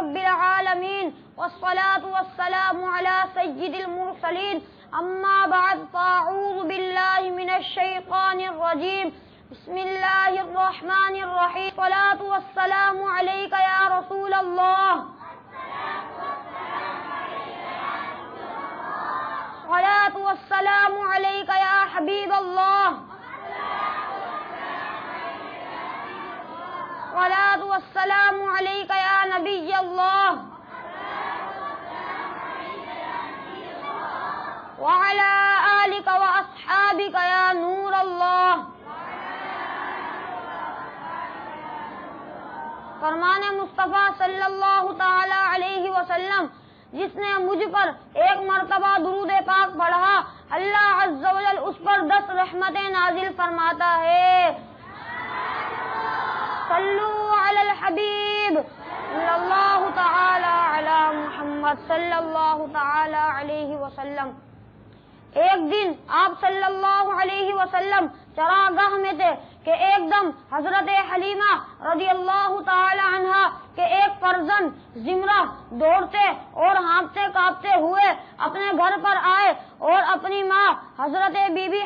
رب العالمين والصلاة والسلام على سيد المرسلين أما بعد فأعوذ بالله من الشيطان الرجيم بسم الله الرحمن الرحيم الصلاة والسلام عليك يا رسول الله الصلاة والسلام عليك يا حبيب الله الصلاة والسلام عليك يا نبي الله وعلى آلك وأصحابك يا نور الله. فرمان مصطفیٰ صلی اللہ تعالی علیہ وسلم جس نے مجھ پر ایک مرتبہ درود پاک پڑھا اللہ عز و جل اس پر 10 رحمتیں نازل فرماتا ہے. صلو علی الحبیب صلی اللہ تعالی علی محمد صلی اللہ تعالی علیہ وسلم. ایک دن آپ صلی اللہ علیہ وسلم چراگاہ میں تھے کہ ایک دم حضرت حلیمہ رضی اللہ تعالی عنہا کے ایک فرزند زمرہ دوڑتے اور ہانپتے کانپتے ہوئے اپنے گھر پر آئے اور اپنی ماں حضرت بی بی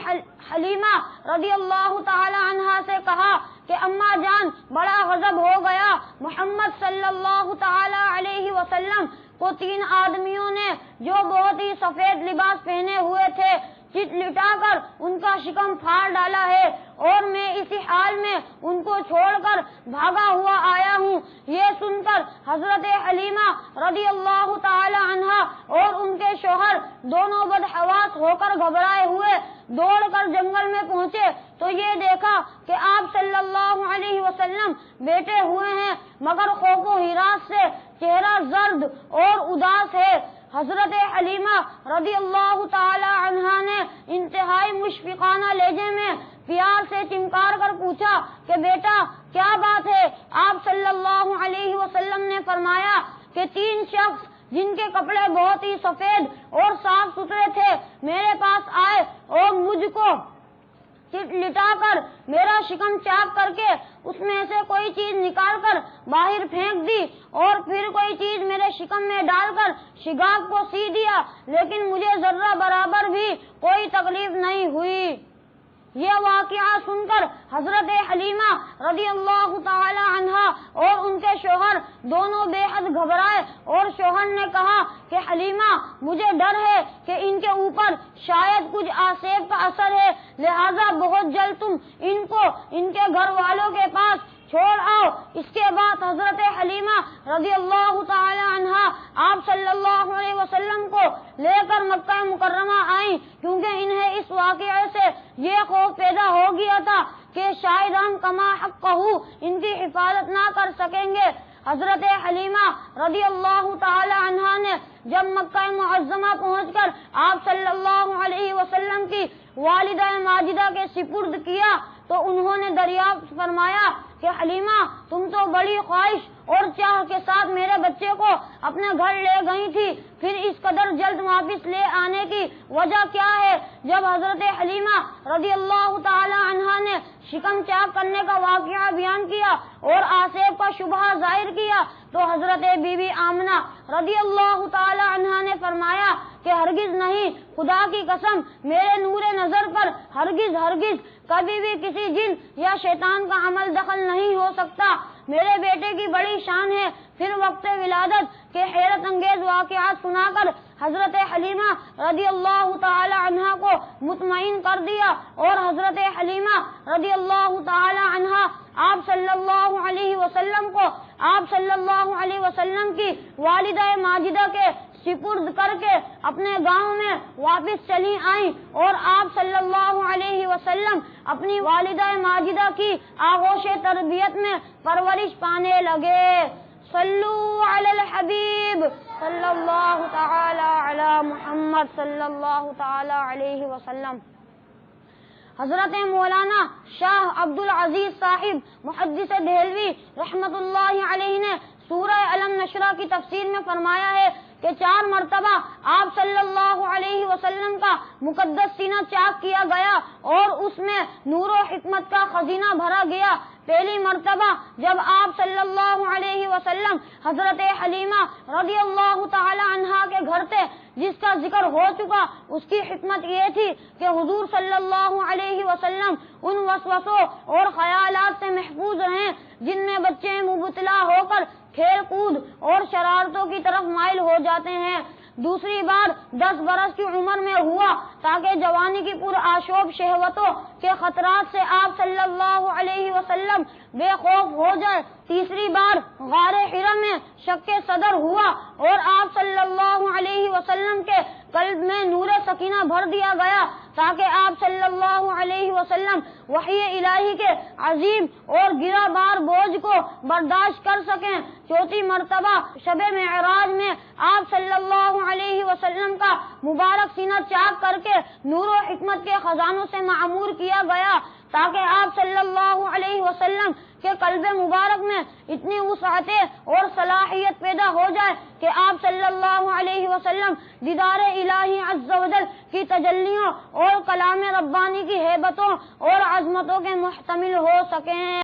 حلیمہ رضی اللہ تعالی عنہا سے کہا کہ اماں جان بڑا غضب ہو گیا. محمد صلی اللہ تعالی علیہ وسلم کو 3 آدمیوں نے جو بہت ہی سفید لباس پہنے ہوئے تھے چت لٹا کر ان کا شکم پھاڑ ڈالا ہے اور میں اسی حال میں ان کو چھوڑ کر بھاگا ہوا آیا ہوں. یہ سن کر حضرت حلیمہ رضی اللہ تعالی عنہا اور ان کے شوہر دونوں بدحواس ہو کر گھبرائے ہوئے دوڑ کر جنگل میں پہنچے تو یہ دیکھا کہ آپ صلی اللہ علیہ وسلم بیٹھے ہوئے ہیں مگر خوف و ہراس سے چہرہ زرد اور اداس ہے. حضرت حلیمہ رضی اللہ تعالی عنہا نے انتہائی مشفقانہ لہجے میں پیار سے چمکار کر پوچھا کہ بیٹا کیا بات ہے. آپ صلی اللہ علیہ وسلم نے فرمایا کہ 3 شخص جن کے کپڑے بہت ہی سفید اور صاف ستھرے تھے میرے پاس آئے اور مجھ کو لٹا کر میرا شکم چاک کر کے اس میں سے کوئی چیز نکال کر باہر پھینک دی اور پھر کوئی چیز میرے شکم میں ڈال کر شگاف کو سی دیا لیکن مجھے ذرہ برابر بھی کوئی تکلیف نہیں ہوئی. یہ واقعہ سن کر حضرت حلیمہ رضی اللہ تعالی عنہا اور ان کے شوہر دونوں بے حد گھبرائے اور شوہر نے کہا کہ حلیمہ مجھے ڈر ہے کہ ان کے اوپر شاید کچھ آسیب کا اثر ہے لہذا بہت جلد تم ان کو ان کے گھر والوں کے پاس چھوڑ آؤ. اس کے بعد حضرت حلیمہ رضی اللہ تعالی عنہا آپ صلی اللہ علیہ وسلم کو لے کر مکہ مکرمہ آئیں کیونکہ انہیں اس واقعے سے یہ خوف پیدا ہو گیا تھا کہ شاید ہم کما حقہ ان کی حفاظت نہ کر سکیں گے. حضرت حلیمہ رضی اللہ تعالی عنہا نے جب مکہ معظمہ پہنچ کر آپ صلی اللہ علیہ وسلم کی والدہ ماجدہ کے سپرد کیا تو انہوں نے دریافت فرمایا کہ حلیمہ تم تو بڑی خواہش اور چاہ کے ساتھ میرے بچے کو اپنے گھر لے گئی تھی پھر اس قدر جلد واپس لے آنے کی وجہ کیا ہے. جب حضرت حلیمہ رضی اللہ تعالی عنہا نے شکم چاک کرنے کا واقعہ بیان کیا اور آسیب کا شبہ ظاہر کیا تو حضرت بی بی آمنہ رضی اللہ تعالی عنہا نے فرمایا کہ ہرگز نہیں خدا کی قسم میرے نور نظر پر ہرگز کبھی بھی کسی جن یا شیطان کا عمل دخل نہیں ہو سکتا. میرے بیٹے کی بڑی شان ہے. پھر وقت ولادت کے حیرت انگیز واقعات سنا کر حضرت حلیمہ رضی اللہ تعالی عنہا کو مطمئن کر دیا اور حضرت حلیمہ رضی اللہ تعالی عنہا آپ صلی اللہ علیہ وسلم کو آپ صلی اللہ علیہ وسلم کی والدہ ماجدہ کے سپرد کر کے اپنے گاؤں میں واپس چلی آئیں اور آپ صلی اللہ علیہ وسلم اپنی والدہ ماجدہ کی آغوش تربیت میں پرورش پانے لگے. صلو علی الحبیب صلی اللہ تعالی علی محمد صلی اللہ تعالی علیہ وسلم. حضرت مولانا شاہ عبد العزیز صاحب محدث دہلوی رحمت اللہ علیہ نے سورہ علم نشرہ کی تفسیر میں فرمایا ہے کہ 4 مرتبہ آپ صلی اللہ علیہ وسلم کا مقدس سینہ چاک کیا گیا اور اس میں نور و حکمت کا خزینہ بھرا گیا. پہلی مرتبہ جب آپ صلی اللہ علیہ وسلم حضرت حلیمہ رضی اللہ تعالی عنہا کے گھر تھے، جس کا ذکر ہو چکا، اس کی حکمت یہ تھی کہ حضور صلی اللہ علیہ وسلم ان وسوسوں اور خیالات سے محفوظ رہیں جن میں بچے مبتلا ہو کر کھیل کود اور شرارتوں کی طرف مائل ہو جاتے ہیں۔ دوسری بار 10 برس کی عمر میں ہوا تاکہ جوانی کی پرآشوب شہوتوں کے خطرات سے آپ صلی اللہ علیہ وسلم بے خوف ہو جائے۔ تیسری بار غار حرا میں شک صدر ہوا اور آپ صلی اللہ علیہ وسلم کے قلب میں نور سکینہ بھر دیا گیا تاکہ آپ صلی اللہ علیہ وسلم وحی الہی کے عظیم اور گرا بار بوجھ کو برداشت کر سکیں۔ چوتھی مرتبہ شب معراج میں آپ صلی اللہ علیہ وسلم کا مبارک سینہ چاک کر کے نور و حکمت کے خزانوں سے معمور کیا گیا تاکہ آپ صلی اللہ علیہ وسلم کے قلب مبارک میں اتنی وسعت اور صلاحیت پیدا ہو جائے کہ آپ صلی اللہ علیہ وسلم دیدار الہی عز و جل کی تجلیوں اور کلام ربانی کی ہیبتوں اور عظمتوں کے محتمل ہو سکیں۔